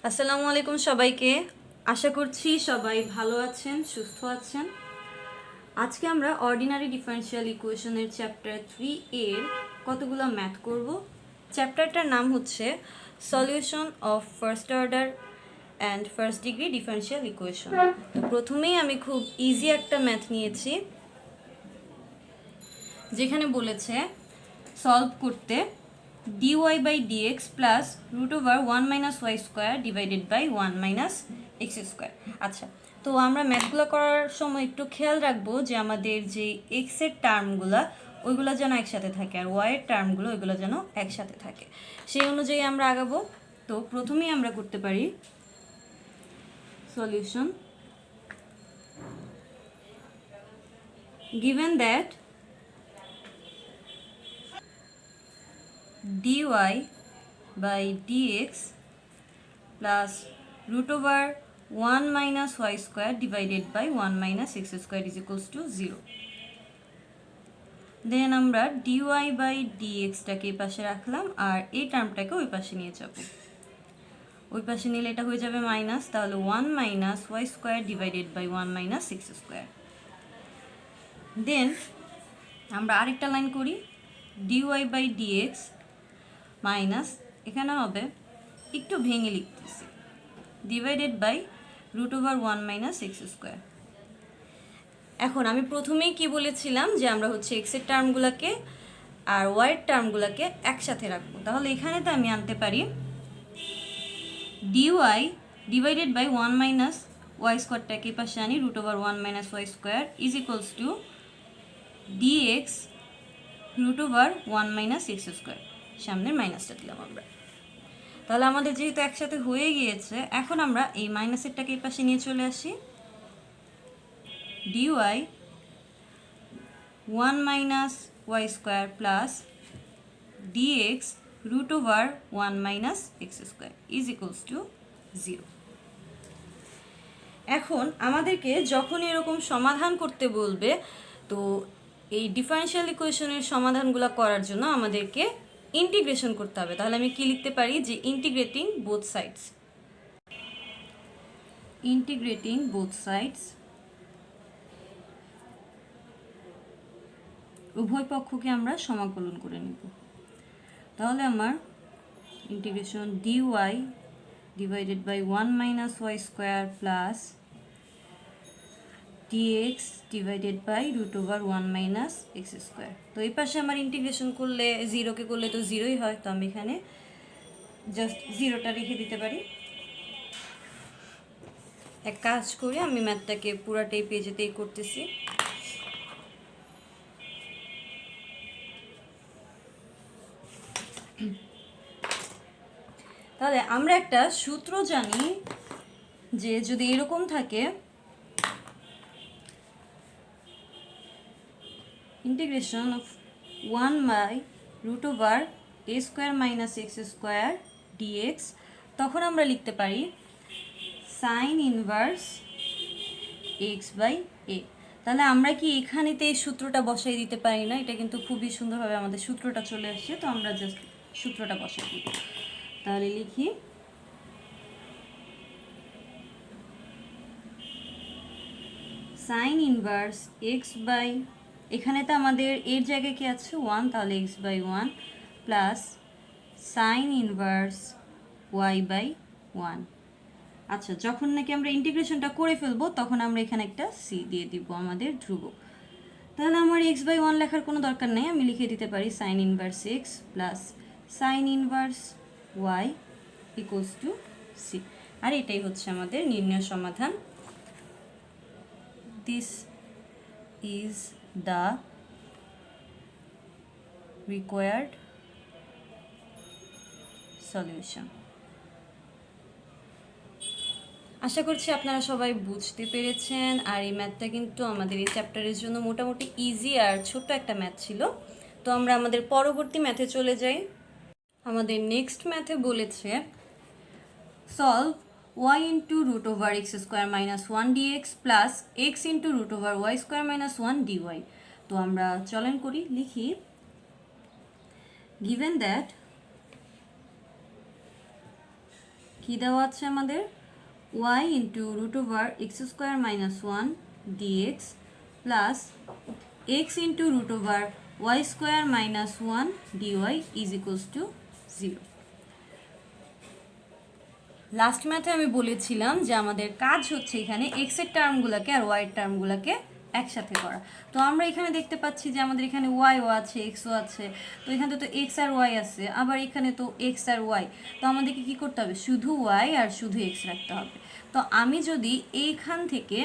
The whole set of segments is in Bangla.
আসসালামু আলাইকুম সবাইকে। আশা করছি সবাই ভালো আছেন, সুস্থ আছেন। আজকে আমরা অর্ডিনারি ডিফারেনশিয়াল ইকুয়েশনের চ্যাপ্টার 3 এর কতগুলো ম্যাথ করব। চ্যাপ্টারটার নাম হচ্ছে solution of first order and first degree differential equation. তো প্রথমেই আমি খুব ইজি একটা ম্যাথ নিয়েছি, যেখানে বলেছে সলভ করতে dy by dx plus root over 1 minus y square divided by 1 minus x square. আচ্ছা, তো আমরা ম্যাথগুলো করার সময় একটু খেয়াল রাখবো যে আমাদের যে এক্সের টার্মগুলো ওইগুলো যেন একসাথে থাকে, আর ওয়াইয়ের টার্মগুলো ওইগুলো যেন একসাথে থাকে, সেই অনুযায়ী আমরা আগাবো। তো প্রথমেই আমরা করতে পারি solution. Given that dy by dx plus root over 1 minus y square divided by 1 minus x square is equals to 0. Then আমরা dy by dx টাকে এই পাশে রাখলাম আর এই টার্মটাকে ওই পাশে নিয়ে যাব। ওই পাশে নিলে এটা হয়ে যাবে মাইনাস, তাহলে 1 minus y square divided by 1 minus x square. Then আমরা আরেকটা লাইন করি, dy by dx মাইনাস এখানে হবে, একটু ভেঙে লিখতেছি, divided by root over 1 minus x square. এখন আমি প্রথমেই কি বলেছিলাম যে আমরা হচ্ছে এক্সের টার্মগুলোকে আর ওয়াইয়ের টার্মগুলোকে একসাথে রাখবো। তাহলে এখানে তো আমি আনতে পারি dy divided by 1 minus y স্কোয়ারটাকে পাশে আনি, root over 1 minus y square is equals to dx root over 1 minus x square. সামনের মাইনাসটা দিলাম আমরা। তাহলে আমাদের যেহেতু একসাথে হয়ে গিয়েছে, এখন আমরা এই মাইনাসেরটাকে এই পাশে নিয়ে চলে আসি, dy 1 minus y square plus dx root over 1 minus x square is equals to 0। এখন আমাদেরকে যখন এরকম সমাধান করতে বলবে, তো এই ডিফারেনশিয়াল ইকুয়েশনের সমাধানগুলো করার জন্য আমাদেরকে ইন্টিগ্রেশন করতে হবে। তাহলে আমি কি লিখতে পারি যে integrating both sides, integrating both sides, উভয় পক্ষকে আমরা সমাকলন করে নেব। তাহলে আমার integration dy divided by 1 minus y square plus dx divided by root over 1 minus x square. তো এই পাশে আমার ইন্টিগ্রেশন করলে জিরোকে করলে তো জিরোই হয়, তো আমি এখানে জাস্ট জিরোটা রেখে দিতে পারি। এক কাজ করি, আমি ম্যাথটাকে পুরাটাই পেজেতেই করতেছি। তাহলে আমরা একটা সূত্র জানি যে যদি এরকম থাকে, integration of 1 by root over a square minus x square dx, তখন আমরা লিখতে পারি sine inverse x by a. তাহলে আমরা কি এখানেতে এই সূত্রটা বসাই দিতে পারি না? এটা কিন্তু খুবই সুন্দরভাবে আমাদের সূত্রটা চলে আসছে, তো আমরা জাস্ট সূত্রটা বসাই দিব। তাহলে লিখি সাইন ইনভার্স এক্স বাই, এখানে তো আমাদের এর জায়গায় কি আছে 1, তাহলে x by 1 plus sine inverse y by 1। আচ্ছা, যখন নাকি আমরা ইন্টিগ্রেশনটা করে ফেলবো তখন আমরা এখানে একটা সি দিয়ে দিব আমাদের ধ্রুবক। তাহলে আমার এক্স বাই 1 লেখার কোনো দরকার নেই, আমি লিখে দিতে পারি sine inverse x plus sine inverse y equals to c. আর এটাই হচ্ছে আমাদের নির্ণয় সমাধান। This is the required solution. আশা করছি আপনারা সবাই বুঝতে পেরেছেন। আর এই ম্যাথটা কিন্তু আমাদের এই চ্যাপ্টারের জন্য মোটামুটি ইজি আর ছোট্ট একটা ম্যাথ ছিল। তো আমরা আমাদের পরবর্তী ম্যাথে চলে যাই। আমাদের নেক্সট ম্যাথে বলেছে solve y into root over x square minus 1 dx plus x into root over y square minus 1 dy. তো আমরা চলন করি, লিখি গিভেন দ্যাট কি দেওয়া আছে আমাদের y into root over x square minus one dx plus x into root over y square minus one dy is equals to 0। Last ম্যাথে আমি বলেছিলাম যে আমাদের কাজ হচ্ছে এখানে এক্সের টার্মগুলোকে আর ওয়াইয়ের টার্মগুলোকে একসাথে করা। তো আমরা এখানে দেখতে পাচ্ছি যে আমাদের এখানে ওয়াইও আছে এক্সও আছে, তো এখানে তো এক্স আর ওয়াই আছে, আবার এখানে তো এক্স আর ওয়াই, তো আমাদেরকে কী করতে হবে শুধু ওয়াই আর শুধু এক্স রাখতে হবে। তো আমি যদি এইখান থেকে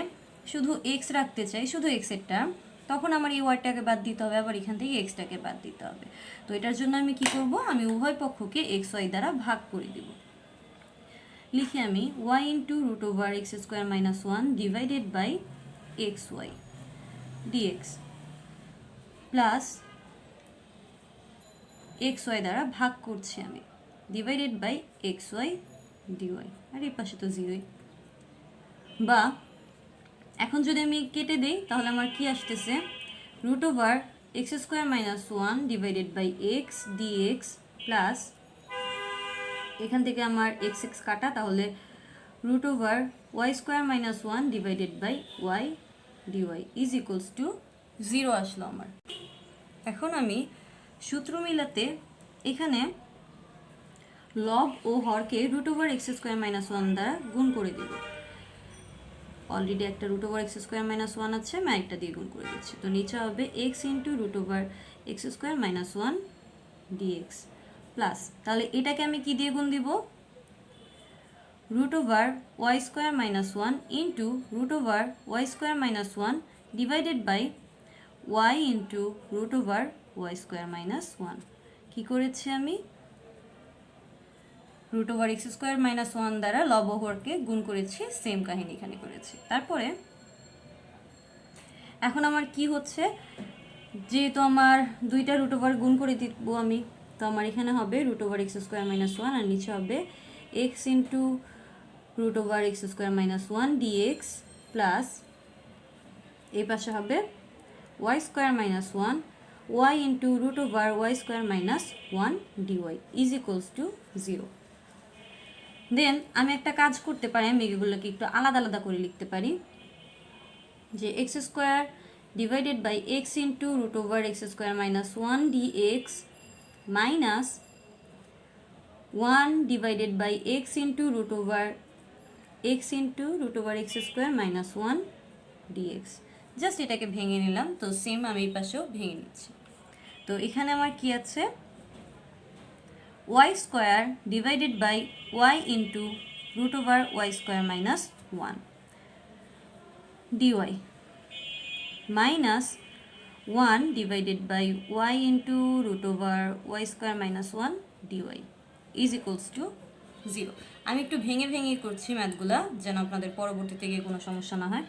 শুধু এক্স রাখতে চাই, শুধু এক্সের টার্ম, তখন আমার এই ওয়াইটাকে বাদ দিতে হবে, আবার এখান থেকে এক্সটাকে বাদ দিতে হবে। তো এটার জন্য আমি কি করব, আমি উভয় পক্ষকে এক্স ওয়াই দ্বারা ভাগ করে দেব। লিখি আমি y into root over x square minus one divided by x y dx plus x y দ্বারা ভাগ করছি আমি, divided by x y dy, আর এই পাশে তো জিরোই। বা এখন যদি আমি কেটে দিই তাহলে আমার কি আসতেছে, root over x square minus one divided by x dx plus এখান থেকে আমার এক্স এক্স কাটা, তাহলে root over y square minus one divided by y dy is equals to 0 আসলো আমার। এখন আমি সূত্র মিলাতে এখানে লব ও হরকে root over x square minus one দ্বারা গুণ করে দেব। অলরেডি একটা root over x square minus one আছে, আমি একটা দিয়ে গুণ করে দিচ্ছি। তো নিচে হবে x into root over x square minus one dx plus, তাহলে এটাকে আমি কি দিয়ে গুণ দিব, root over y square minus one into root over y square minus one divided by y into root over y square minus one. কী করেছি আমি, root over x square minus one দ্বারা লব ও হরকে গুণ করেছি, সেম কাহিনী এখানে করেছি। তারপরে এখন আমার কি হচ্ছে, যেহেতু আমার দুইটা রুট ওভার গুণ করে দিব আমি, তো আমার এখানে হবে root over x square minus one, আর নিচে হবে x into root over x square minus one dx plus এই পাশে হবে y square minus one y into root over y square minus one dy is equals to 0। Then আমি একটা কাজ করতে পারি, আমি এগুলোকে একটু আলাদা আলাদা করে লিখতে পারি, যে x square divided by x into root over x square minus one dx minus one divided by x into root over x square minus one dx. Just এটাকে ভেঙে নিলাম, তো সেম আমি এই পাশেও ভেঙে নিচ্ছি। তো এখানে আমার কি আছে, y square divided by y into root over y square minus one dy minus one divided by y into root over y square minus one dy is equals to 0। আমি একটু ভেঙে ভেঙে করছি ম্যাথগুলা, যেন আপনাদের পরবর্তীতে গিয়ে কোনো সমস্যা না হয়।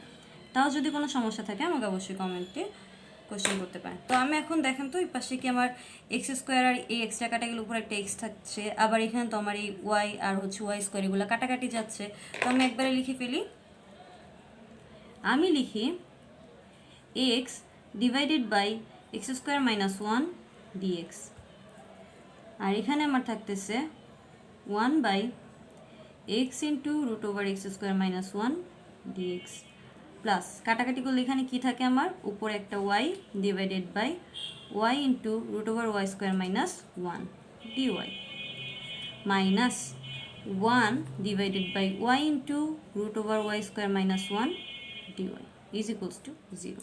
তাও যদি কোনো সমস্যা থাকে আমাকে অবশ্যই কমেন্টে কোশ্চেন করতে পারেন। তো আমি এখন দেখেন তো এই পাশে কি আমার এক্স স্কোয়ার আর এই এক্সট্রা কাটাগুলো উপর একটা এক্স থাকছে, আবার এখানে তো আমার এই ওয়াই আর হচ্ছে ওয়াই স্কোয়ার এগুলো কাটাকাটি যাচ্ছে। তো আমি একবারে লিখে ফেলি, আমি লিখি x divided by x square minus one dx, আর এখানে আমার থাকতেছে one by x into root over x square minus one dx plus কাটাকাটি করলে এখানে কি থাকে আমার, উপরে একটা y divided by y into root over y square minus one dy minus one divided by y into root over y square minus one dy is equals to 0।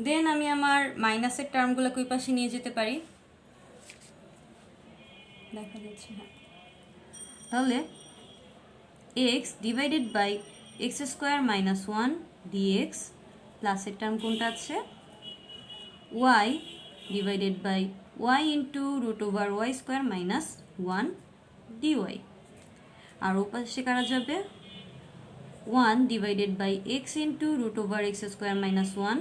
Then আমি আমার মাইনাসের টার্মগুলোকে ওই পাশে নিয়ে যেতে পারি, দেখা যাচ্ছে। হ্যাঁ, তাহলে x divided by x square minus one dx প্লাসের টার্ম কোনটা আছে, y divided by y into root over y square minus one dy, আর ও পাশে কারা যাবে, one divided by x into root over x square minus one,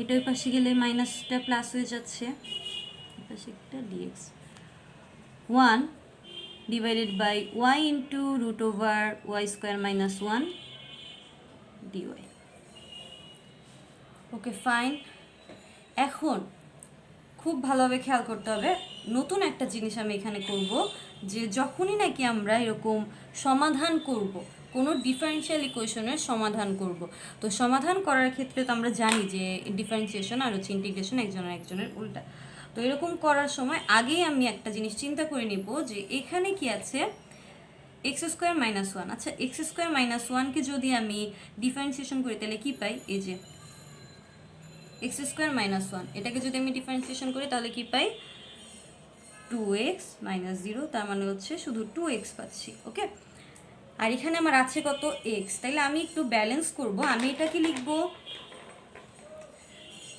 এটা ওই পাশে গেলে মাইনাসটা প্লাস হয়ে যাচ্ছে, পাশে একটা dx, one divided by y into root over y square minus one dy. Okay fine. এখন খুব ভালোভাবে খেয়াল করতে হবে। নতুন একটা জিনিস আমি এখানে করব, যে যখনই নাকি আমরা এরকম সমাধান করব, কোনো ডিফারেনশিয়াল ইকুয়েশনের সমাধান করব, তো সমাধান করার ক্ষেত্রে তো আমরা জানি যে ডিফারেন্সিয়েশন আর হচ্ছে ইন্টিগ্রেশন একজনের উল্টা। তো এরকম করার সময় আগেই আমি একটা জিনিস চিন্তা করে নিব যে এখানে কি আছে, এক্স স্কোয়ার মাইনাস ওয়ান। আচ্ছা, এক্স স্কোয়ার মাইনাস ওয়ানকে যদি আমি ডিফারেন্সিয়েশন করি তাহলে কি পাই, এই যে এক্স স্কোয়ার মাইনাস ওয়ান, এটাকে যদি আমি ডিফারেন্সিয়েশন করি তাহলে কি পাই, 2x মাইনাস 0, তার মানে হচ্ছে শুধু 2x পাচ্ছি। ওকে, আর এখানে আমার আছে কত, x। তাইলে আমি একটু ব্যালেন্স করব, আমি এটাকে লিখব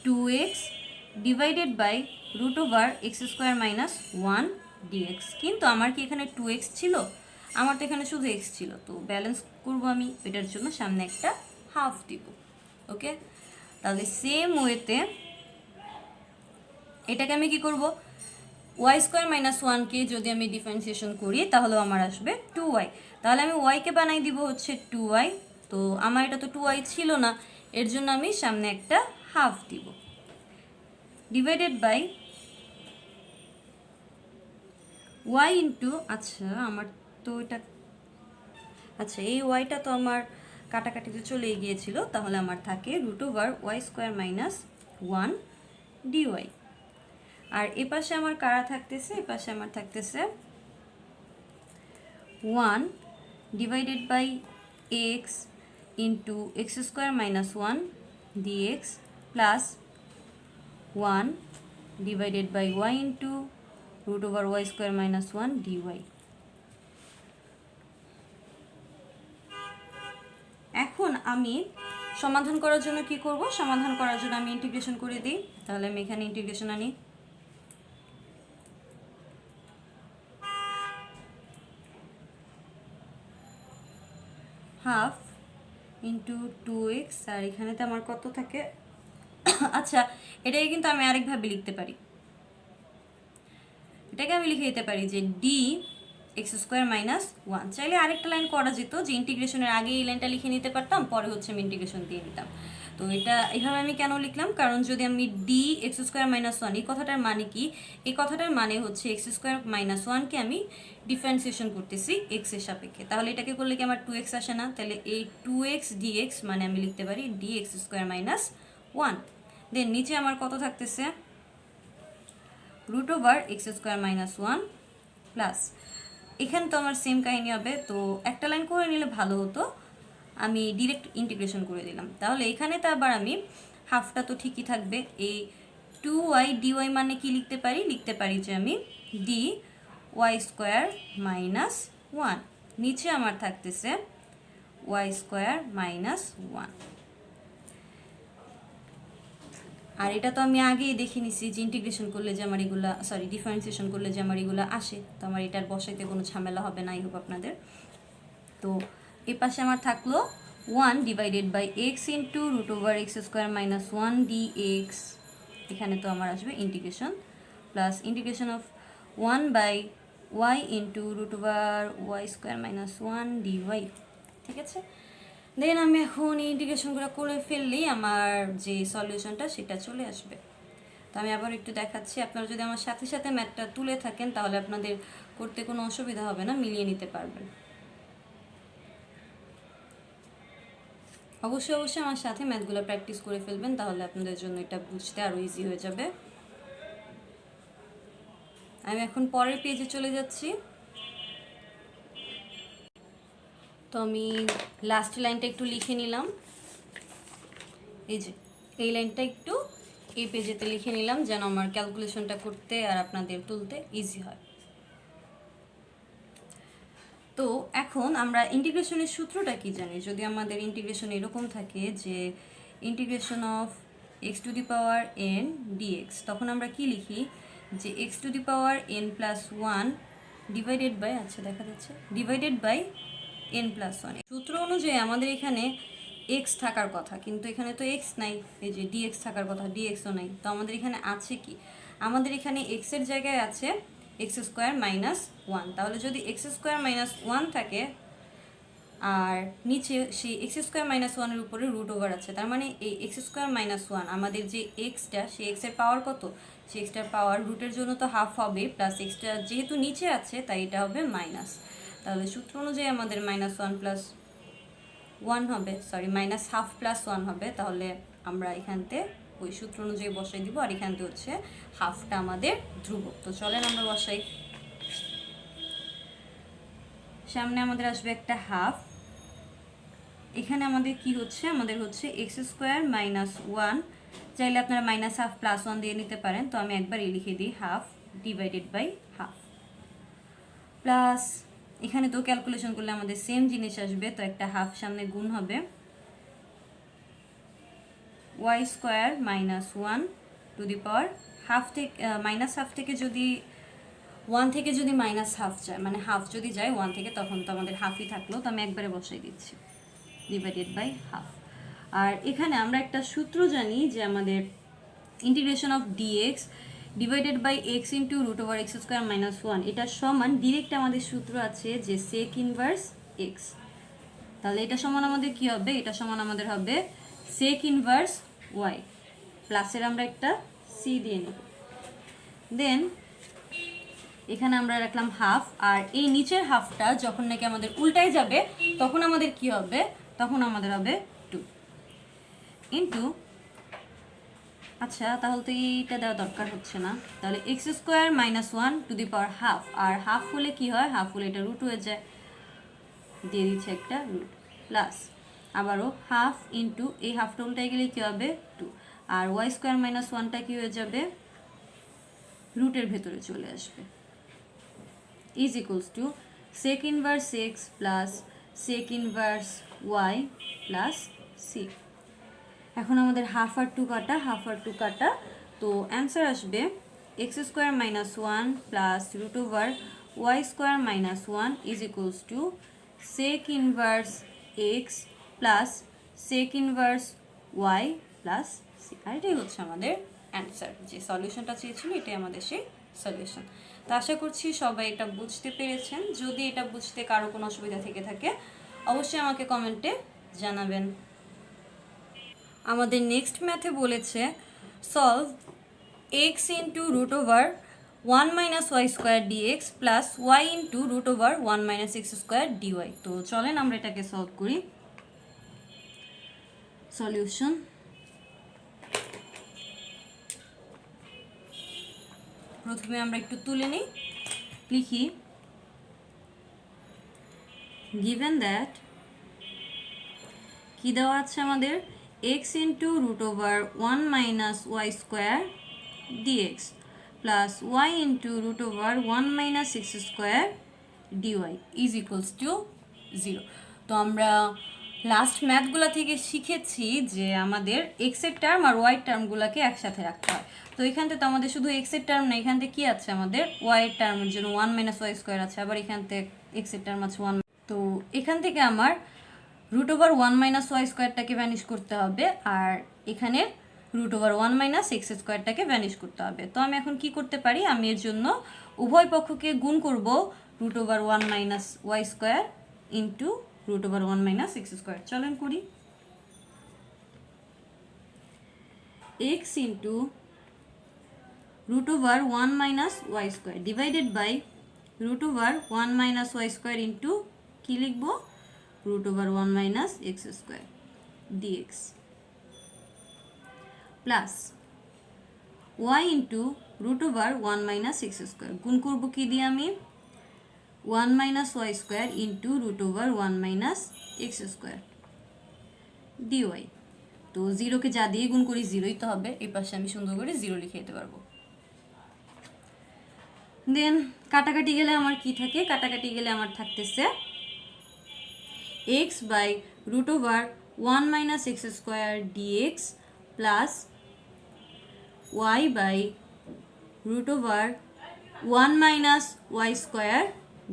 2x divided by root over x square minus 1 dx। কিন্তু আমার কি এখানে 2x ছিল, আমার তো এখানে শুধু x ছিল, তো ব্যালেন্স করব আমি এটার জন্য সামনে একটা হাফ দিব। ওকে, তাহলে সেম ওয়েতে এটাকে আমি কি করব, ওয়াই স্কোয়ার মাইনাস ওয়ানকে যদি আমি ডিফারেন্সিয়েশন করি তাহলেও আমার আসবে 2y। তাহলে আমি ওয়াইকে বানাই দিব হচ্ছে 2y। তো আমার এটা তো 2y ছিল না, এর জন্য আমি সামনে একটা হাফ দিব, ডিভাইডেড বাই y ইন্টু, আচ্ছা আমার তো এটা, আচ্ছা এই ওয়াইটা তো আমার কাটাকাটিতে চলে গিয়েছিল, তাহলে আমার থাকে root over y square minus 1 dy. আর এ পাশে আমার কারা থাকতেছে, এ পাশে আমার থাকতেছে 1 divided by x into x square minus 1 dx plus 1 divided by y into root over y square minus 1 dy. এখন আমি সমাধান করার জন্য কি করব, সমাধান করার জন্য আমি ইন্টিগ্রেশন করে দিই। তাহলে আমি এখানে ইন্টিগ্রেশন আনি, হাফ ইন্টু 2x, আর এখানেতে আমার কত থাকে, আচ্ছা এটাকে কিন্তু আমি আরেকভাবে লিখতে পারি, এটাকে আমি লিখে দিতে পারি যে ডি এক্স স্কোয়ার মাইনাস 1। চাইলে আরেকটা লাইন করা যেত যে ইন্টিগ্রেশনের আগে এই লাইনটা লিখে নিতে পারতাম, পরে হচ্ছে আমি ইন্টিগ্রেশন দিয়ে নিতাম। তো এটা এভাবে আমি কেন লিখলাম, কারণ যদি আমি ডি এক্স স্কোয়ার মাইনাস 1, এই কথাটার মানে কি, এই কথাটার মানে হচ্ছে এক্স স্কোয়ার মাইনাস 1কে আমি ডিফারেন্সিয়েশন করতেছি এক্স এর সাপেক্ষে। তাহলে এটাকে করলে কি আমার 2x আসে না, তাহলে এই 2x dx মানে আমি লিখতে পারি d x square minus 1। Then নিচে আমার কত থাকতেছে, root over x square minus 1 plus, এখানে তো আমার সেম কাহিনী হবে, তো একটা লাইন করে নিলে ভালো হতো, আমি ডিরেক্ট ইন্টিগ্রেশন করে দিলাম। তাহলে এখানে তো আবার আমি হাফটা তো ঠিকই থাকবে, এই 2y dy মানে কি লিখতে পারি, লিখতে পারি যে আমি ডি ওয়াই স্কোয়ার মাইনাস 1, নিচে আমার থাকতেছে ওয়াই স্কোয়ার মাইনাস 1। আর এটা তো আমি আগেই দেখে নিছি যে ইন্টিগ্রেশন করলে যে আমার এগুলা, সরি ডিফারেন্সিয়েশন করলে যে আমার এগুলো আসে, তো আমার এটার বসাইতে কোনো ঝামেলা হবে না, আই হোপ আপনাদের। তো এ পাশে আমার থাকলো 1 divided by x into root over x square minus 1 dx, এখানে তো আমার আসবে integration plus integration of 1 by y into root over y square minus 1 dy. ঠিক আছে, দেন আমি এখন এই ইন্টিগ্রেশনগুলো করে ফেললেই আমার যে সলিউশনটা সেটা চলে আসবে। তো আমি আবার একটু দেখাচ্ছি, আপনারা যদি আমার সাথে সাথে ম্যাথটা তুলে থাকেন তাহলে আপনাদের করতে কোনো অসুবিধা হবে না, মিলিয়ে নিতে পারবেন। অবশ্যই অবশ্যই আমার সাথে ম্যাথগুলো প্র্যাকটিস করে ফেলবেন, তাহলে আপনাদের জন্য এটা বুঝতে আরও ইজি হয়ে যাবে। আমি এখন পরের পেজে চলে যাচ্ছি। তো আমি লাস্ট লাইনটা একটু লিখে নিলাম, এই যে এই লাইনটা একটু এই পেজেতে লিখে নিলাম যেন আমার ক্যালকুলেশনটা করতে আর আপনাদের তুলতে ইজি হয়। তো এখন আমরা ইন্টিগ্রেশনের সূত্রটা কি জানি, যদি আমাদের ইন্টিগ্রেশন এরকম থাকে যে integration of x to the power n dx, তখন আমরা কি লিখি যে x to the power n plus 1 divided by, আচ্ছা দেখা যাচ্ছে, ডিভাইডেড বাই এন প্লাস 1। সূত্র অনুযায়ী আমাদের এখানে এক্স থাকার কথা, কিন্তু এখানে তো এক্স নাই, এই যে ডিএক্স থাকার কথা, ডিএক্সও নাই। তো আমাদের এখানে আছে কি, আমাদের এখানে এক্সের জায়গায় আছে এক্স স্কোয়ার মাইনাস 1। তাহলে যদি এক্স স্কোয়ার মাইনাস 1 থাকে আর নিচে সেই এক্স স্কোয়ার মাইনাস ওয়ানের উপরে রুট ওভার আছে, তার মানে এই এক্স স্কোয়ার মাইনাস ওয়ান আমাদের যে এক্সটা, সেই এক্সের পাওয়ার কত, সেই এক্সটার পাওয়ার রুটের জন্য তো হাফ হবে, প্লাস এক্সটা যেহেতু নিচে আছে তাই এটা হবে মাইনাস। তাহলে সূত্র অনুযায়ী আমাদের মাইনাস ওয়ান প্লাস ওয়ান হবে, sorry minus half plus one হবে। তাহলে আমরা এখানতে ওই সূত্র অনুযায়ী বসাই দিব, আর এখানতে হচ্ছে হাফটা আমাদের ধ্রুবক। তো চলেন আমরা বসাই। সামনে আমাদের আসবে একটা হাফ, এখানে আমাদের কি হচ্ছে, আমাদের হচ্ছে এক্স স্কোয়ার মাইনাস ওয়ান, চাইলে আপনারা মাইনাস হাফ প্লাস ওয়ান দিয়ে নিতে পারেন, তো আমি একবারই লিখে দিই half divided by half, plus এখানে তো ক্যালকুলেশন করলে আমাদের সেম জিনিস আসবে, তো একটা হাফ সামনে গুণ হবে, y square minus one to the power half থেকে মাইনাস হাফ থেকে যদি ওয়ান থেকে যদি মাইনাস হাফ যায়, মানে হাফ যদি যায় ওয়ান থেকে, তখন তো আমাদের হাফই থাকলো, তো আমি একবারে বসাই দিচ্ছি ডিভাইডেড বাই হাফ। আর এখানে আমরা একটা সূত্র জানি যে আমাদের integration of dx divided by x into root over x square minus one, এটা সমান ডিরেক্ট আমাদের সূত্র আছে যে সেক ইনভার্স এক্স। তাহলে এটা সমান আমাদের কি হবে, এটা সমান আমাদের হবে সেক ইনভার্স ওয়াই, প্লাসের আমরা একটা সি দিয়ে নেব। দেন এখানে আমরা রাখলাম হাফ, আর এই নিচের হাফটা যখন নাকি আমাদের উল্টায় যাবে তখন আমাদের কি হবে, তখন আমাদের হবে টু ইন্টু, আচ্ছা তাহলে তো এইটা দেওয়া দরকার হচ্ছে না, তাহলে x square minus one to the power half, আর হাফ হলে কি হয়, হাফ হলে এটা রুট হয়ে যায়, দিয়ে দিচ্ছে একটা রুট, প্লাস আবারও হাফ ইন্টু এই হাফটা উল্টায় গেলে কি হবে টু, আর ওয়াই স্কোয়ার মাইনাস ওয়ানটা কি হয়ে যাবে, রুটের ভেতরে চলে আসবে, is equals to sec inverse x plus sec inverse y plus c। এখন আমাদের হাফ আর টু কাটা, হাফ আর টু কাটা, তো অ্যান্সার আসবে x square minus one plus root over y square minus one is equals to sec inverse x plus sec inverse y plus c. আর এটাই হচ্ছে আমাদের অ্যান্সার, যে সলিউশনটা চেয়েছিল এটাই আমাদের সেই সলিউশন। তো আশা করছি সবাই এটা বুঝতে পেরেছেন। যদি এটা বুঝতে কারো কোনো অসুবিধা থেকে থাকে অবশ্যই আমাকে কমেন্টে জানাবেন। আমাদের নেক্সট ম্যাথে বলেছে solve x into root over one minus y square dx plus y into root over one minus x square dy. তো চলেন আমরা এটাকে সলভ করি। সলিউশন, প্রথমে আমরা একটু তুলে নিই, লিখি গিভেন দ্যাট কি দেওয়া আছে আমাদের, x into root over one minus y square dx plus y into root over one minus x square dy is equals to zero. তো আমরা লাস্ট ম্যাথগুলো থেকে শিখেছি যে আমাদের এক্সের টার্ম আর ওয়াই টার্মগুলোকে একসাথে রাখতে হয়। তো এখান থেকে তো আমাদের শুধু এক্সের টার্ম না, এখান থেকে কী আছে আমাদের ওয়াইয়ের টার্মের জন্য ওয়ান মাইনাস ওয়াই স্কোয়ার আছে, আবার এখান থেকে এক্সের টার্ম আছে ওয়ান। তো এখান থেকে আমার root over one minus y স্কোয়ারটাকে ভ্যানিশ করতে হবে, আর এখানে root over one minus x স্কোয়ারটাকে ভ্যানিশ করতে হবে। তো আমি এখন কি করতে পারি, আমি এর জন্য উভয় পক্ষকে গুণ করব, root over one minus y square into root over one minus x square. চলেন করি, x into root over one minus y square divided by root over one minus y square into কী লিখবো, root over one minus x square dx plus y into root over one minus x square, গুণ করবো কি দিয়ে আমি, one minus y square into root over one minus x square dy. তো জিরোকে যা দিয়ে গুণ করি জিরোই তো হবে, এই পাশে আমি সুন্দর করে জিরো লিখে দিতে পারবো। দেন কাটাকাটি গেলে আমার কি থাকে, কাটাকাটি গেলে আমার থাকতেছে x by root over one minus x square dx plus y by root over one minus y square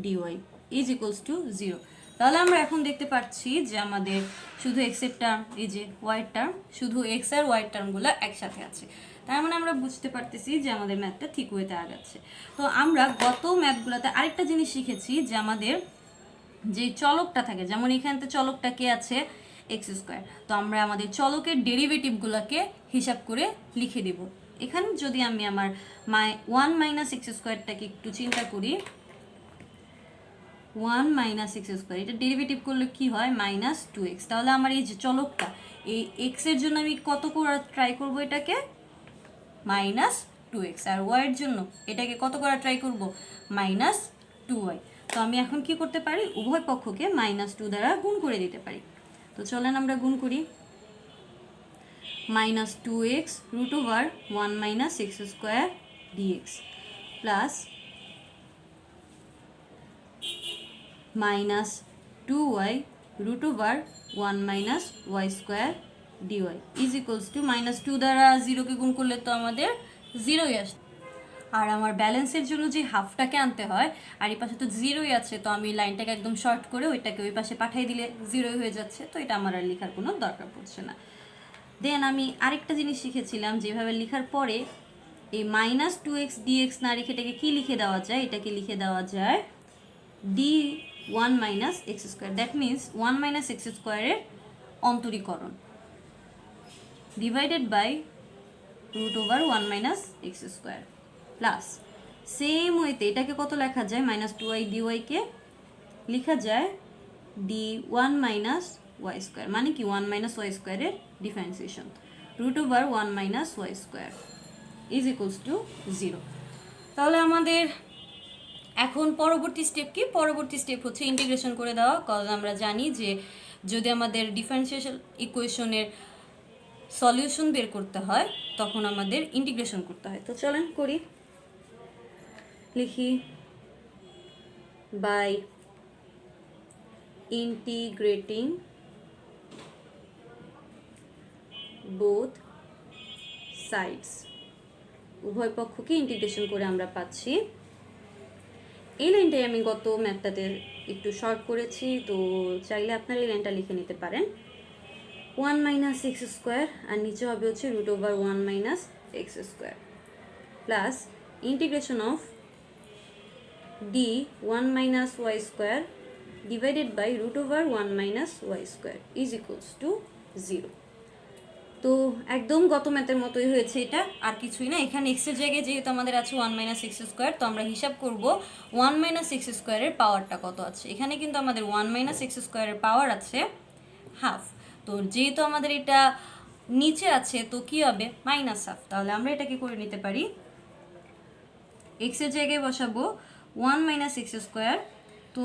dy is equals to zero. তাহলে আমরা এখন দেখতে পাচ্ছি যে আমাদের শুধু এক্সের টার্ম, এই যে ওয়াইয়ের টার্ম, শুধু এক্স আর ওয়াইয়ের টার্মগুলো একসাথে আছে। তার মানে আমরা বুঝতে পারতেছি যে আমাদের ম্যাথটা ঠিক ওয়েতে আগাচ্ছে। তো আমরা গত ম্যাথগুলোতে আরেকটা জিনিস শিখেছি যে আমাদের যে চলকটা থাকে, যেমন এখানে চলকটা কে আছে এক্স স্কোয়ার, তো আমরা আমাদের চলকের ডেরিভেটিভগুলোকে হিসাব করে লিখে দেব। এখানে যদি আমি আমার 1 - x স্কোয়ারটাকে একটু চিন্তা করি, 1 - x স্কোয়ার, এটা ডেরিভেটিভ করলে কি হয় -2x। তাহলে আমার এই যে চলকটা, এই এক্স এর জন্য আমি কত করে ট্রাই করব, এটাকে -2x, আর ওয়াই এর জন্য এটাকে কত করা ট্রাই করব, -2y। তো আমি এখন কি করতে পারি, উভয় পক্ষকে -2 দ্বারা গুণ করে দিতে পারি। তো চলেন আমরা গুণ করি। -2x √1 - x square dx plus -2y √1 - y square dy is equals two -2 দ্বারা 0কে গুণ করলে তো আমাদের 0ই আসে, আর আমার ব্যালেন্সের জন্য যে হাফটাকে আনতে হয়, আর এই পাশে তো 0ই আছে, তো আমি লাইনটাকে একদম শর্ট করে ওইটাকে ওই পাশে পাঠিয়ে দিলে 0ই হয়ে যাচ্ছে, তো এটা আমার আর লেখার কোনো দরকার পড়ছে না। দেন আমি আরেকটা জিনিস শিখেছিলাম, যেভাবে লেখার পরে এই -2x dx না রেখে এটাকে কি লিখে দেওয়া যায়, এটাকে লিখে দেওয়া যায় d1 - x square, that means 1 - x স্কোয়ারের অন্তরীকরণ divided by √1 - x square plus same ওয়েতে এটাকে কত লেখা যায়, -2y dy কে লেখা যায় d1 - y স্কোয়ার, মানে কি 1 - y স্কোয়ারের differentiation √1 - y square is equals to 0। তাহলে আমাদের এখন পরবর্তী স্টেপ কি, পরবর্তী স্টেপ হচ্ছে ইন্টিগ্রেশন করে দেওয়া, কজ আমরা জানি যে যদি আমাদের ডিফারেন্সিয়াল ইকুয়েশনের সলিউশন বের করতে হয় তখন আমাদের ইন্টিগ্রেশন করতে হয়। তো চলেন করি, লিখি বাই ইন্টিগ্রেটিং বোথ সাইডস, উভয় পক্ষকে ইন্টিগ্রেশন করে আমরা পাচ্ছি, এই লাইনটাই আমি গত ম্যাথটাতে একটু শর্ট করেছি, তো চাইলে আপনারা এই লাইনটা লিখে নিতে পারেন 1 - x স্কোয়ার, আর নিচে হবে হচ্ছে √1 - x square plus integration of d1 - y square divided by √1 - y square is equals to 0। তো একদম গত ম্যাথের মতোই হয়েছে, এটা আর কিছুই না। এখানে x এর জায়গায় যেহেতু আমাদের আছে 1 - x স্কোয়ার, তো আমরা হিসাব করব 1 - x স্কোয়ারের পাওয়ারটা কত আছে। এখানে কিন্তু আমাদের 1 - x স্কোয়ারের পাওয়ার আছে হাফ, তো যেহেতু আমাদের এটা নিচে আছে তো কি হবে -হাফ, তাহলে আমরা এটাকে করে নিতে পারি, x এর জায়গায় বসাবো 1 - x স্কোয়ার, তো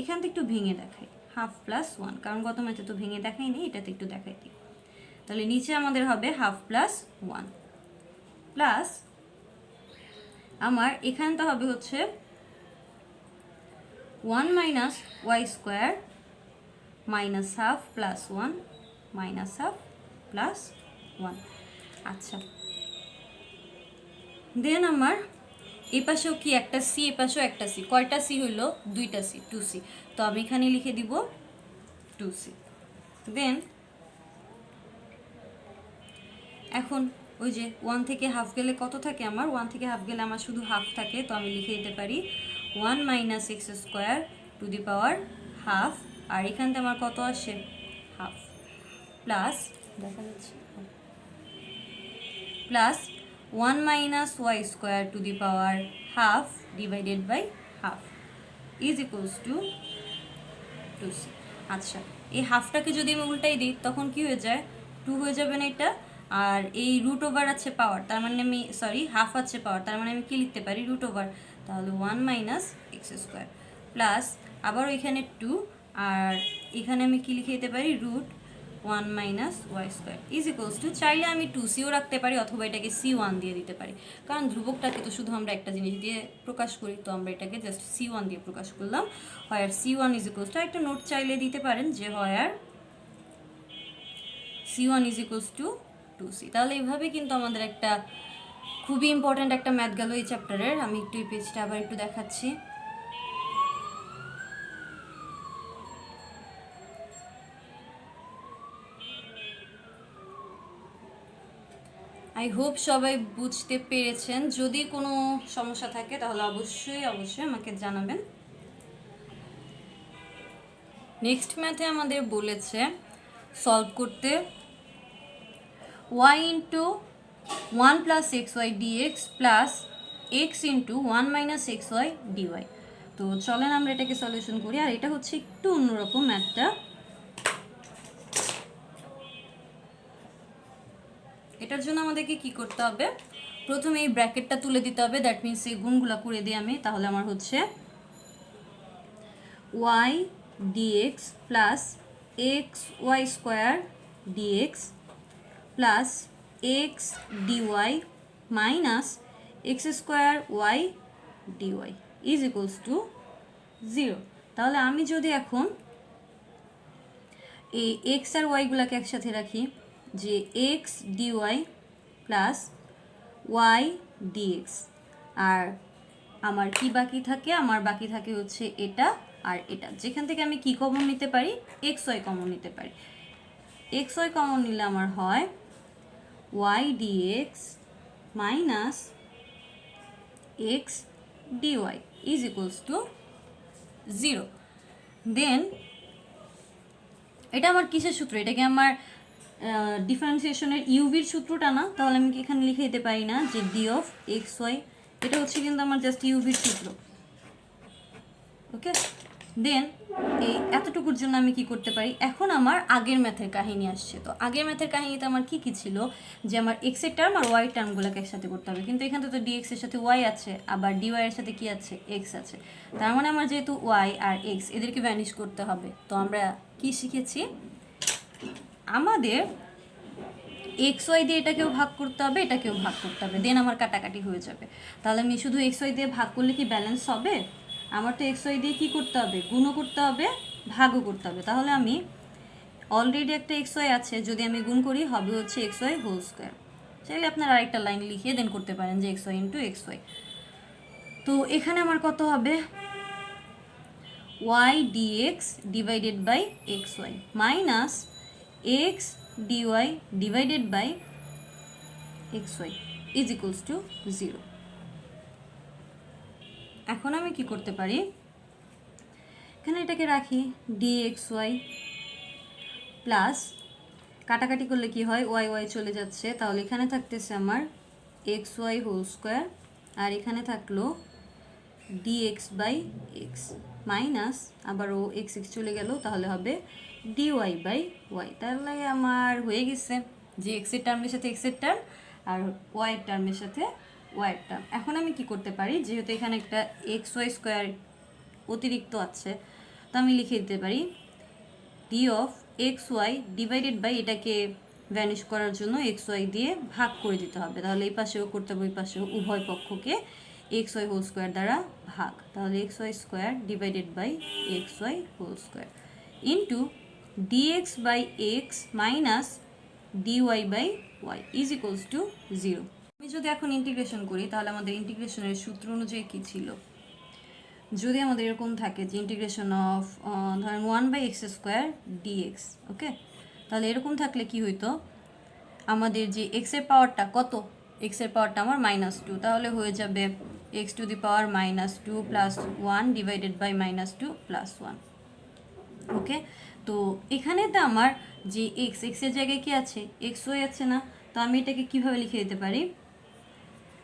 এখান থেকে একটু ভেঙে দেখাই হাফ প্লাস 1, কারণ গত ম্যাথে তো ভেঙে দেখাইনি, এটাতে একটু দেখাই দিই। তাহলে নিচে আমাদের হবে হাফ প্লাস 1 প্লাস আমার এখানটা হবে হচ্ছে 1 - y square minus half plus 1 minus half plus 1। আচ্ছা, দেন আমার এই পাশেও কি একটা সি, এই পাশেও একটা সি, কয়টা সি হইল, দুইটা সি, 2c, তো আমি এখানে লিখে দিব 2c। দেন এখন ওই যে 1 থেকে হাফ গেলে কত থাকে আমার, 1 থেকে হাফ গেলে আমার শুধু হাফ থাকে, তো আমি লিখে দিতে পারি 1 - x square to the power half, আর এখানতে আমার কত আসে হাফ প্লাস, দেখা যাচ্ছে, plus 1 - y square to the power half divided by half is equals to 2c। আচ্ছা, এই হাফটাকে যদি আমি উল্টাই দিই তখন কি হয়ে যায়, 2 হয়ে যাবে না এটা, আর এই √ওভার আছে পাওয়ার, তার মানে আমি হাফ আছে পাওয়ার, তার মানে আমি কি লিখতে পারি √ওভার, তাহলে 1 - x স্কোয়ার প্লাস আবারও এখানে 2, আর এখানে আমি কি লিখে দিতে পারি √1 - y square is equals two, চাইলে আমি 2cও রাখতে পারি অথবা এটাকে c1 দিয়ে দিতে পারি, কারণ ধ্রুবকটাকে তো শুধু আমরা একটা জিনিস দিয়ে প্রকাশ করি, তো আমরা এটাকে জাস্ট c1 দিয়ে প্রকাশ করলাম। হয় c1 ইজ ইকুয়ালস টু, একটা নোট চাইলে দিতে পারেন যে হয় c1 is equals to 2c। তাহলে এইভাবে কিন্তু আমাদের একটা খুবই ইম্পর্ট্যান্ট একটা ম্যাথ গেল এই চ্যাপ্টারের। আমি একটু এই পেজটা আবার একটু দেখাচ্ছি। আই হোপ সবাই বুঝতে পেরেছেন, যদি কোনো সমস্যা থাকে তাহলে অবশ্যই আমাকে জানাবেন। নেক্সট ম্যাথে আমাদের বলেছে সলভ করতে y into 1 plus x y dx plus x into 1 - x y dy. তো চলেন আমরা এটাকে সলিউশন করি। আর এটা হচ্ছে একটু অন্যরকম ম্যাথটা। এটার জন্য আমাদেরকে কি করতে হবে, প্রথমে এই ব্র্যাকেটটা তুলে দিতে হবে, দ্যাট মিনস এই গুণগুলা করে দিই আমি। তাহলে আমার হচ্ছে y dx plus x y square dx plus x dy minus x square y dy is equals to 0। তাহলে আমি যদি এখন এই এক্স আর ওয়াইগুলোকে একসাথে রাখি, যে x dy plus y dx, আর আমার কি বাকি থাকে, আমার বাকি থাকে হচ্ছে এটা আর এটা, যেখান থেকে আমি কি কমন নিতে পারি, এক্স ওয়াই কমন নিতে পারি। এক্স ওয়াই কমন নিলে আমার হয় y dx minus x dy is equals to 0। Then এটা আমার কিসের সূত্র, এটা কি আমার ডিফারেন্সিয়েশনের ইউভির সূত্রটা না? তাহলে আমি কি এখানে লিখে দিতে পারি না যে ডি অফ এক্স ওয়াই, এটা হচ্ছে কিন্তু আমার জাস্ট ইউভির সূত্র। ওকে, দেন এই এতটুকুর জন্য আমি কি করতে পারি, এখন আমার আগের ম্যাথের কাহিনী আসছে। তো আগের ম্যাথের কাহিনীতে আমার কি কি ছিল, যে আমার এক্সের টার্ম আর ওয়াই টার্মগুলোকে একসাথে করতে হবে, কিন্তু এখানে তো ডিএক্স এর সাথে ওয়াই আছে, আবার ডিওয়াই এর সাথে কি আছে, এক্স আছে। তার মানে আমার যেহেতু ওয়াই আর এক্স এদেরকে ভ্যানিশ করতে হবে। তো আমরা কি শিখেছি, আমাদের এক্স ওয়াই দিয়ে এটাকেও ভাগ করতে হবে, এটাকেও ভাগ করতে হবে, দেন আমার কাটাকাটি হয়ে যাবে। তাহলে আমি শুধু এক্স ওয়াই দিয়ে ভাগ করলে কি ব্যালেন্স হবে? আমার তো এক্স ওয়াই দিয়ে কী করতে হবে, গুণও করতে হবে, ভাগও করতে হবে। তাহলে আমি অলরেডি একটা এক্স ওয়াই আছে, যদি আমি গুণ করি হবে হচ্ছে এক্স ওয়াই হোল স্কোয়ার। চাইলে আপনার আরেকটা লাইন লিখিয়ে দেন করতে পারেন যে x y into x y. তো এখানে আমার কত হবে, y dx divided by x y minus x dy divided by x y is equals to 0। এখন আমি কি করতে পারি, এখানে এটাকে রাখি ডিএক্স ওয়াই প্লাস কাটাকাটি করলে কি হয়, ওয়াই ওয়াই চলে যাচ্ছে, তাহলে এখানে থাকতেছে আমার এক্স ওয়াই হোল স্কোয়ার, আর এখানে থাকলো ডিএক্স বাই এক্স মাইনাস আবার ও এক্স এক্স চলে গেল, তাহলে হবে ডিওয়াই বাই ওয়াই। তাহলে আমার হয়ে গেছে যে এক্সের টার্মের সাথে এক্সের টার্ম আর ওয়াইয়ের টার্মের সাথে ওয়াইয়ের টার্ম। এখন আমি কি করতে পারি, যেহেতু এখানে একটা এক্স ওয়াই স্কোয়ার অতিরিক্ত আছে, তো আমি লিখে দিতে পারি d of x y divided by, এটাকে ভ্যানিশ করার জন্য এক্স ওয়াই দিয়ে ভাগ করে দিতে হবে। তাহলে এই পাশেও করতে হবে, ওই পাশেও, উভয় পক্ষকে এক্স ওয়াই হোল স্কোয়ার দ্বারা ভাগ। তাহলে x y square divided by x y whole square into dx by x minus dy by y is equals to 0। আমি যদি এখন ইন্টিগ্রেশন করি, তাহলে আমাদের ইন্টিগ্রেশনের সূত্র অনুযায়ী কী ছিল, যদি আমাদের এরকম থাকে যে ইন্টিগ্রেশন অফ ধরেন 1/x স্কোয়ার ডিএক্স, ওকে, তাহলে এরকম থাকলে কি হইতো, আমাদের যে এক্সের পাওয়ারটা কত, এক্সের পাওয়ারটা আমার -2, তাহলে হয়ে যাবে x to the power -2 plus 1 divided by -2 plus 1। Okay, তো এখানে তো আমার যে এক্সের জায়গায় কি আছে, এক্স ওয়াই আছে না, তো আমি এটাকে কীভাবে লিখে দিতে পারি,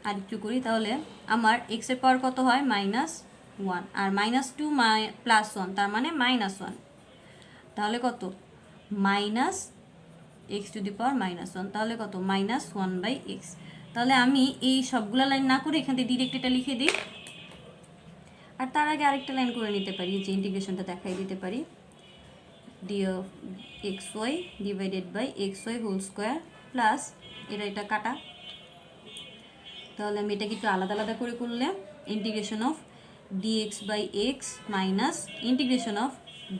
আর একটু করি, তাহলে আমার এক্সের পাওয়ার কত হয় -1, আর -2 প্লাস 1 তার মানে -1, তাহলে কত -x টু দি পাওয়ার -1, তাহলে কত -1/x। তাহলে আমি এই সবগুলো লাইন না করে এখান থেকে ডিরেক্ট এটা লিখে দিই, আর তার আগে আরেকটা লাইন করে নিতে পারি, যে ইন্টিগ্রেশনটা দেখাই দিতে পারি d of x y divided by x y whole square plus এটা কাটা, তাহলে আমি এটাকে একটু আলাদা আলাদা করে করলে integration of dx by x minus integration of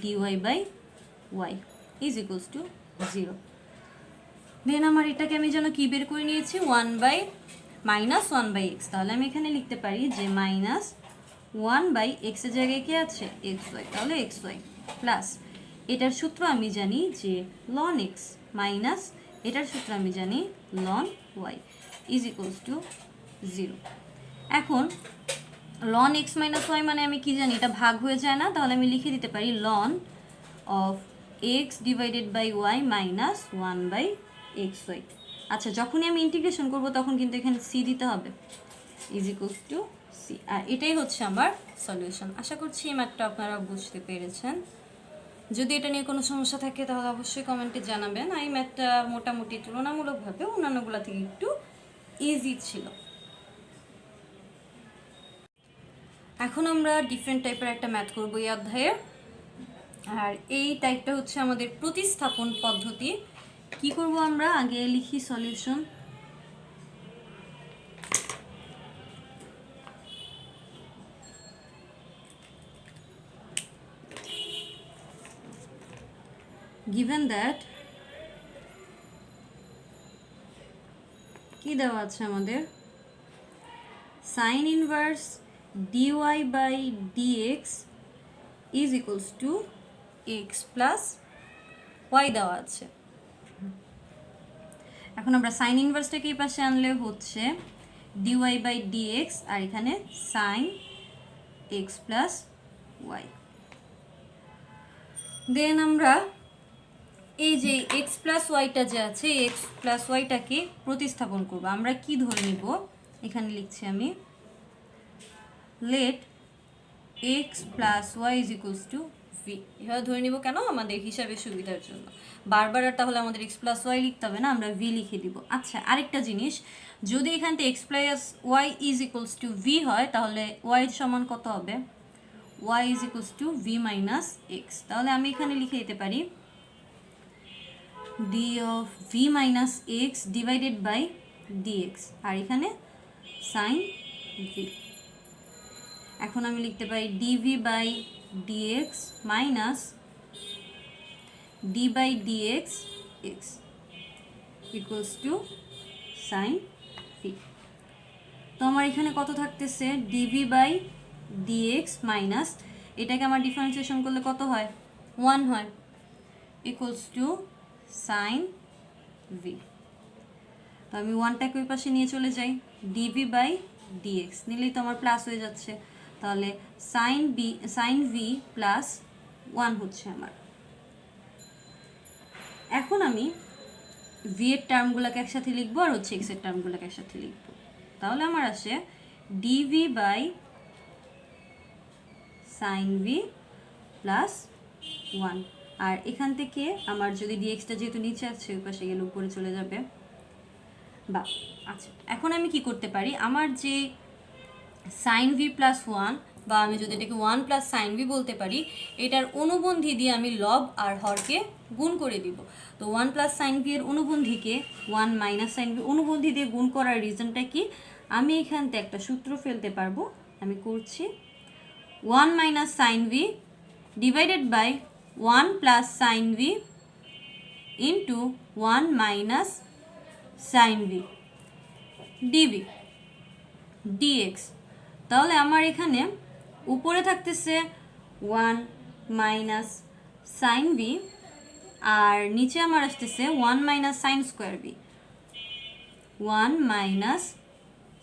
dy by y is equals to 0। Then আমার এটাকে আমি যেন কি বের করে নিয়েছি, -1/x, তাহলে আমি এখানে লিখতে পারি যে -1/x এর জায়গায় কি আছে এক্স ওয়াই, তাহলে এক্স ওয়াই প্লাস এটার সূত্র আমি জানি যে ln x মাইনাস এটার সূত্র আমি জানি ln y is equals to 0। এখন ln x মাইনাস ওয়াই মানে আমি কি জানি, এটা ভাগ হয়ে যায় না, তাহলে আমি লিখে দিতে পারি ln of x divided by y minus 1/xy। আচ্ছা, যখনই আমি ইন্টিগ্রেশন করব তখন কিন্তু এখানে সি দিতে হবে, ইজ ইকুয়ালস টু সি। আর এটাই হচ্ছে আমার সলিউশন। আশা করছি এই ম্যাথটা আপনারা বুঝতে পেরেছেন। যদি এটা নিয়ে কোনো সমস্যা থাকে তাহলে অবশ্যই কমেন্টে জানাবেন। আর এই ম্যাথটা মোটামুটি তুলনামূলকভাবে অন্যান্যগুলো থেকে একটু ইজি ছিল। এখন আমরা ডিফারেন্ট টাইপের একটা ম্যাথ করবো এই অধ্যায়ে। আর এই টাইপটা হচ্ছে আমাদের প্রতিস্থাপন পদ্ধতি। কি করব আমরা, আগে লিখি সলিউশন। given that কি দেওয়া আছে আমাদের, sin inverse dy by dx is equals to x plus y দেওয়া আছে। এখন আমরা sin ইনভার্সটাকে এই পাশে আনলে হচ্ছে dy by dx, আর এখানে sin x plus y। দেন আমরা এই যে x plus yটা যে আছে, x plus yটাকে প্রতিস্থাপন করব। আমরা কি ধরে নিব, এখানে লিখছি আমি let x plus y is equals to v। এভাবে ধরে নিব কেন, আমাদের হিসাবের সুবিধার জন্য। বারবার আর তাহলে আমাদের x plus y লিখতে হবে না, আমরা v লিখে দিব। আচ্ছা, আরেকটা জিনিস, যদি এখান থেকে x plus y is equals to v হয় তাহলে y সমান কত হবে, y is equals to v minus x। তাহলে আমি এখানে লিখে দিতে পারি d of v minus x divided by dx, আর এখানে sin v। এখন আমি লিখতে পারি dv by dx minus d by dx x equals to sin v। তো আমার এখানে কত থাকতেছে, dv by dx মাইনাস, এটাকে আমার ডিফারেন্সিয়েশন করলে কত হয়, 1 হয়, equals to sin v। তো আমি 1টাকে ওই পাশে নিয়ে চলে যাই, dv by dx নিলেই তো আমার প্লাস হয়ে যাচ্ছে, তাহলে sin v প্লাস 1 হচ্ছে আমার। এখন আমি v এর টার্মগুলোকে একসাথে লিখবো আর হচ্ছে x এর টার্মগুলোকে একসাথে লিখবো। তাহলে আমার আসে dv by sin v plus 1। আর এখান থেকে আমার যদি dxটা যেহেতু নিচে আছে ওই পাশে গেলে উপরে চলে যাবে। বা আচ্ছা, এখন আমি কি করতে পারি, আমার যে sin v প্লাস 1, বা আমি যদি এটাকে 1 প্লাস sin v বলতে পারি, এটার অনুবন্ধী দিয়ে আমি লব আর হরকে গুণ করে দিব। তো 1 প্লাস sin v এর অনুবন্ধীকে 1 মাইনাস sin v অনুবন্ধী দিয়ে গুণ করার রিজনটা কি, আমি এখান থেকে একটা সূত্র ফেলতে পারবো। আমি করছি 1 minus sin v divided by 1 plus sin v into 1 minus sin v dv dx। তাহলে আমার এখানে উপরে থাকতেছে 1 মাইনাস sin v, আর নিচে আমার আসতেছে 1 minus sin square v, 1 minus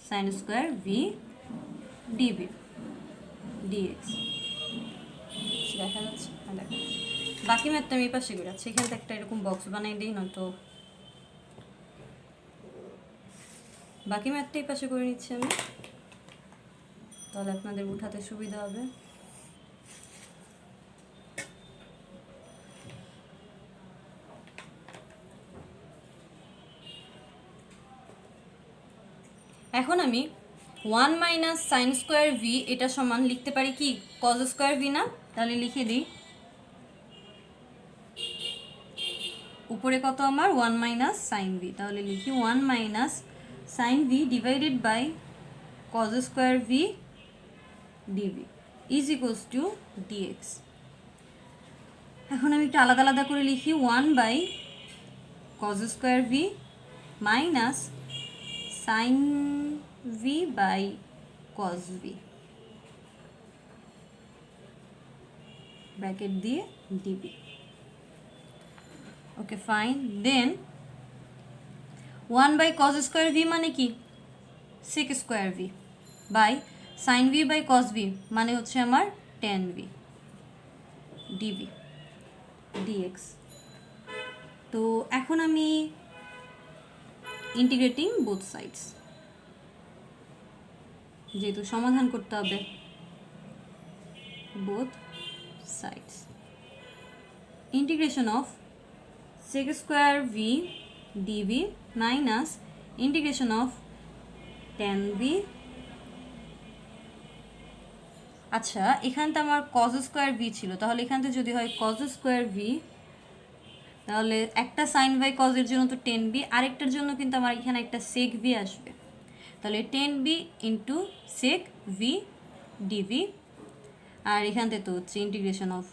sin square v dv dx। দেখা যাচ্ছে, দেখা যাচ্ছে। বাকি ম্যাথটা আমি পাশে করে আছি, এখানে একটা এরকম বক্স বানাই দিই, নয়তো বাকি ম্যাথটাই পাশে করে নিচ্ছি আমি, তাহলে আপনাদের উঠাতে সুবিধা হবে। এখন আমি 1 মাইনাস সাইন স্কোয়ার ভি এটা সমান লিখতে পারি কি কজ স্কোয়ার ভি না, তাহলে লিখে দিই উপরে কত আমার 1 মাইনাস সাইন ভি, তাহলে লিখি 1 minus sine V divided by cos square V DV is equals to DX. এখন আমি একটু আলাদা আলাদা করে লিখি 1 by cos square V minus sine V by cos V bracket দিয়ে DB. Okay fine, then 1 by cos square V মানে কি sec square V by sine V by cos V মানে হচ্ছে আমার টেন ভি ডিবি। dx। তো এখন আমি ইন্টিগ্রেটিং বোথ সাইডস, যেহেতু সমাধান করতে হবে both sides, integration of sec square v dv minus integration of tan v। আচ্ছা, এখানে তো আমার cos স্কোয়ার v ছিল, তাহলে এখানে যদি হয় cos স্কোয়ার v, তাহলে একটা সাইন বাই cos এর জন্য তো tan v, আরেকটার জন্য কিন্তু আমার এখানে একটা sec v আসবে, তাহলে tan v into sec v dv, আর এখান থেকে তো হচ্ছে ইন্টিগ্রেশন অফ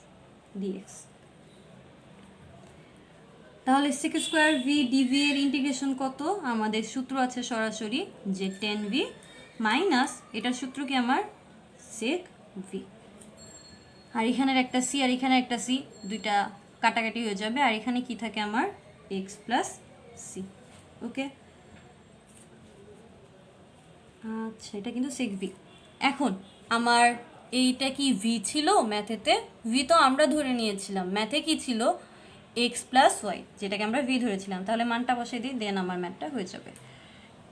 dx। তাহলে sec স্কোয়ার v dv এর ইন্টিগ্রেশন কত? আমাদের সূত্র আছে সরাসরি যে tan v মাইনাস এটার সূত্র কি আমার sec v, আর এখানের একটা c আর এখানে একটা c, দুইটা কাটাকাটি হয়ে যাবে, আর এখানে কি থাকে আমার x প্লাস c। ওকে, আচ্ছা এটা কিন্তু sec v। এখন আমার এইটা কি v ছিল ম্যাথেতে? v তো আমরা ধরে নিয়েছিলাম, ম্যাথে কি ছিল x প্লাস ওয়াই, যেটাকে আমরা v ধরেছিলাম, তাহলে মানটা বসে দিই, দেন আমার ম্যাথটা হয়ে যাবে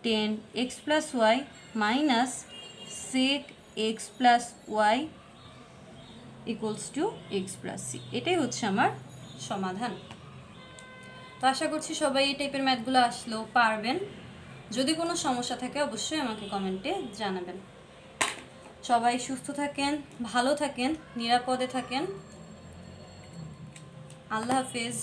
10x plus y minus sec x plus y equals to x plus c. এটাই হচ্ছে আমার সমাধান। তো আশা করছি সবাই এই টাইপের ম্যাথগুলো আসলেও পারবেন। যদি কোনো সমস্যা থাকে অবশ্যই আমাকে কমেন্টে জানাবেন। সবাই সুস্থ থাকেন, ভালো থাকেন, নিরাপদে থাকেন। আল্লাহ হাফেজ।